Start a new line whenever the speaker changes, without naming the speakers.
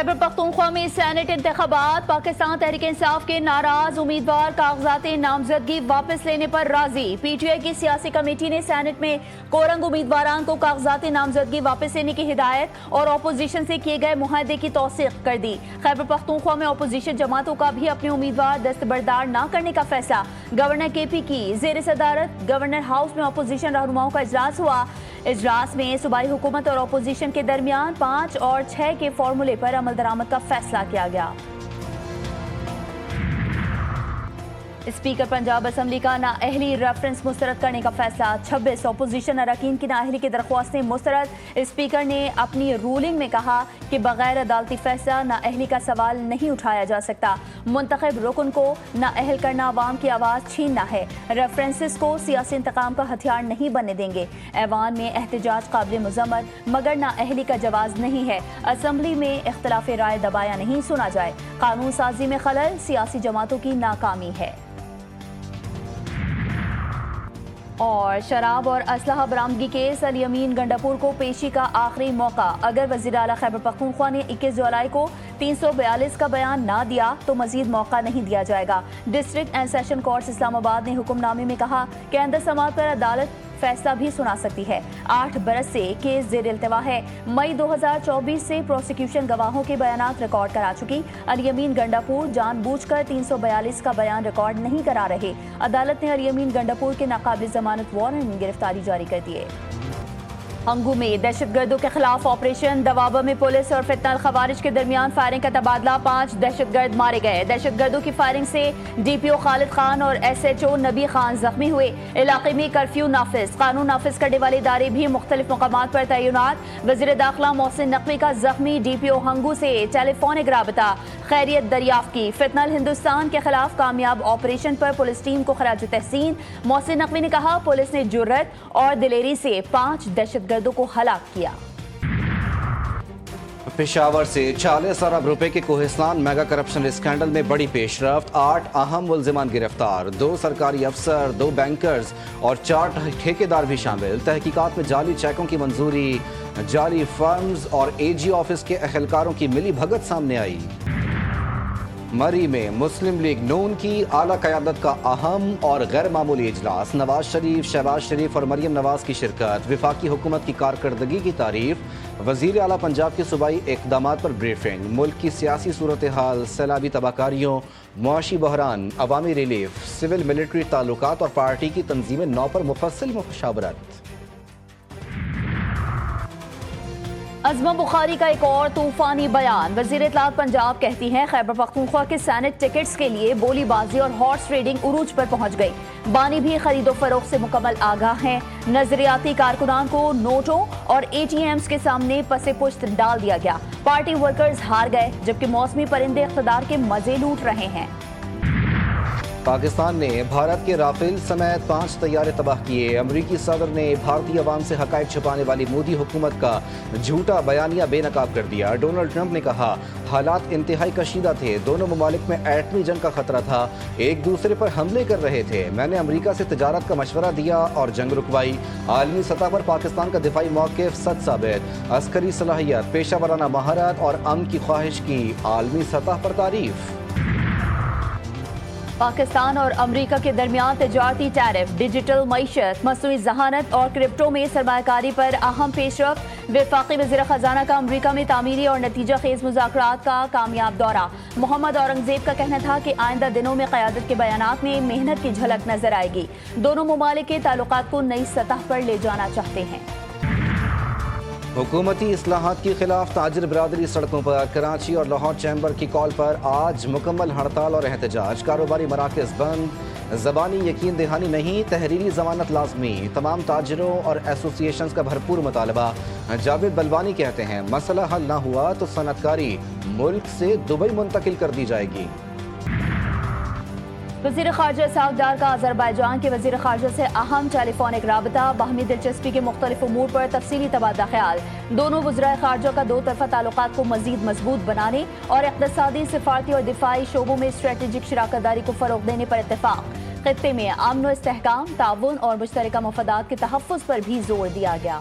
خیبر پختونخوا میں سینٹ انتخابات، پاکستان تحریک انصاف کے ناراض امیدوار کاغذات نامزدگی واپس لینے پر راضی۔ پی ٹی آئی کی سیاسی کمیٹی نے سینٹ میں کورنگ امیدواران کو کاغذات نامزدگی واپس لینے کی ہدایت اور اپوزیشن سے کیے گئے معاہدے کی توثیق کر دی۔ خیبر پختونخوا میں اپوزیشن جماعتوں کا بھی اپنے امیدوار دستبردار نہ کرنے کا فیصلہ۔ گورنر کے پی کی زیر صدارت گورنر ہاؤس میں اپوزیشن رہنماؤں کا اجلاس ہوا۔ اجلاس میں صوبائی حکومت اور اپوزیشن کے درمیان 5 اور 6 کے فارمولے پر عمل درآمد کا فیصلہ کیا گیا۔ اسپیکر پنجاب اسمبلی کا نااہلی ریفرنس مسترد کرنے کا فیصلہ۔ 26 اپوزیشن اراکین کی نااہلی کی درخواستیں مسترد۔ اسپیکر نے اپنی رولنگ میں کہا کہ بغیر عدالتی فیصلہ نااہلی کا سوال نہیں اٹھایا جا سکتا۔ منتخب رکن کو نااہل کرنا عوام کی آواز چھیننا ہے۔ ریفرنسز کو سیاسی انتقام کا ہتھیار نہیں بننے دیں گے۔ ایوان میں احتجاج قابل مذمت مگر نااہلی کا جواز نہیں ہے۔ اسمبلی میں اختلاف رائے دبایا نہیں سنا جائے۔ قانون سازی میں خلل سیاسی جماعتوں کی ناکامی ہے۔ اور شراب اور اسلحہ برآمدگی کیس الیمین گنڈاپور کو پیشی کا آخری موقع۔ اگر وزیر اعلیٰ خیبر پختونخوا نے 21 جولائی کو 342 کا بیان نہ دیا تو مزید موقع نہیں دیا جائے گا۔ ڈسٹرکٹ اینڈ سیشن کورٹس اسلام آباد نے حکم نامے میں کہا کہ آئندہ سماعت پر عدالت فیصلہ بھی سنا سکتی ہے۔ 8 برس سے کیس زیر التوا ہے۔ مئی 2024 سے پروسیکیوشن گواہوں کے بیانات ریکارڈ کرا چکی۔ الیمین گنڈاپور جان بوجھ کر 342 کا بیان ریکارڈ نہیں کرا رہے۔ عدالت نے الیمین گنڈاپور کے ناقابل ضمانت وارنٹ میں گرفتاری جاری کر دیے۔ ہنگو میں دہشت گردوں کے خلاف آپریشن، دوابہ میں پولیس اور فتنہ الخوارج کے درمیان فائرنگ کا تبادلہ، 5 دہشت گرد مارے گئے۔ دہشت گردوں کی فائرنگ سے ڈی پی او خالد خان اور ایس ایچ او نبی خان زخمی ہوئے۔ علاقے میں کرفیو نافذ، قانون نافذ کرنے والے ادارے بھی مختلف مقامات پر تعینات۔ وزیر داخلہ محسن نقوی کا زخمی ڈی پی او ہنگو سے ٹیلی فونک رابطہ، خیریت دریافت کی۔ فتنہ الہندوستان کے خلاف کامیاب آپریشن پر پولیس ٹیم کو خراج تحسین۔ محسن نقوی نے کہا پولیس نے جرات اور دلیری سے 5 دہشت گردوں کو ہلاک کیا۔
پشاور سے 40 ارب روپے کے کوہستان میگا کرپشن اسکینڈل میں بڑی پیش رفت، 8 اہم ملزمان گرفتار، 2 سرکاری افسر، 2 بینکرز اور 4 ٹھیکیدار بھی شامل۔ تحقیقات میں جعلی چیکوں کی منظوری، جعلی فرمز اور اے جی آفس کے اہلکاروں کی ملی بھگت سامنے آئی۔ مری میں مسلم لیگ نون کی اعلیٰ قیادت کا اہم اور غیر معمولی اجلاس، نواز شریف، شہباز شریف اور مریم نواز کی شرکت، وفاقی حکومت کی کارکردگی کی تعریف، وزیر اعلیٰ پنجاب کے صوبائی اقدامات پر بریفنگ، ملک کی سیاسی صورتحال، سیلابی تباہ کاریوں، معاشی بحران، عوامی ریلیف، سول ملٹری تعلقات اور پارٹی کی تنظیم نو پر مفصل مشاورت۔
عظمہ بخاری کا ایک اور طوفانی بیان، وزیر اطلاعات پنجاب کہتی ہیں خیبر پختونخوا کے سینٹ ٹکٹس کے لیے بولی بازی اور ہارس ٹریڈنگ عروج پر پہنچ گئی۔ بانی بھی خرید و فروخت سے مکمل آگاہ ہیں۔ نظریاتی کارکنان کو نوٹوں اور اے ٹی ایمز کے سامنے پس پشت ڈال دیا گیا۔ پارٹی ورکرز ہار گئے جبکہ موسمی پرندے اقتدار کے مزے لوٹ رہے ہیں۔
پاکستان نے بھارت کے رافیل سمیت 5 طیارے تباہ کیے۔ امریکی صدر نے بھارتی عوام سے حقائق چھپانے والی مودی حکومت کا جھوٹا بیانیہ بے نقاب کر دیا۔ ڈونلڈ ٹرمپ نے کہا حالات انتہائی کشیدہ تھے، دونوں ممالک میں ایٹمی جنگ کا خطرہ تھا، ایک دوسرے پر حملے کر رہے تھے، میں نے امریکہ سے تجارت کا مشورہ دیا اور جنگ رکوائی۔ عالمی سطح پر پاکستان کا دفاعی موقف سچ ثابت، عسکری صلاحیت، پیشہ ورانہ مہارت اور امن کی خواہش کی عالمی سطح پر تعریف۔
پاکستان اور امریکہ کے درمیان تجارتی ٹیرف، ڈیجیٹل معیشت، مصنوعی ذہانت اور کرپٹو میں سرمایہ کاری پر اہم پیش رفت۔ وفاقی وزیر خزانہ کا امریکہ میں تعمیری اور نتیجہ خیز مذاکرات کا کامیاب دورہ۔ محمد اورنگزیب کا کہنا تھا کہ آئندہ دنوں میں قیادت کے بیانات میں محنت کی جھلک نظر آئے گی۔ دونوں ممالک کے تعلقات کو نئی سطح پر لے جانا چاہتے ہیں۔
حکومتی اصلاحات کے خلاف تاجر برادری سڑکوں پر، کراچی اور لاہور چیمبر کی کال پر آج مکمل ہڑتال اور احتجاج، کاروباری مراکز بند، زبانی یقین دہانی نہیں، تحریری ضمانت لازمی، تمام تاجروں اور ایسوسی ایشنز کا بھرپور مطالبہ۔ جاوید بلوانی کہتے ہیں مسئلہ حل نہ ہوا تو صنعت کاری ملک سے دبئی منتقل کر دی جائے گی۔
وزیر خارجہ اسحاق ڈار کا آذربائیجان کے وزیر خارجہ سے اہم ٹیلی فونک رابطہ، باہمی دلچسپی کے مختلف امور پر تفصیلی تبادلہ خیال۔ دونوں وزرائے خارجہ کا 2 طرفہ تعلقات کو مزید مضبوط بنانے اور اقتصادی، سفارتی اور دفاعی شعبوں میں اسٹریٹجک شراکت داری کو فروغ دینے پر اتفاق۔ خطے میں امن و استحکام، تعاون اور مشترکہ مفادات کے تحفظ پر بھی زور دیا گیا۔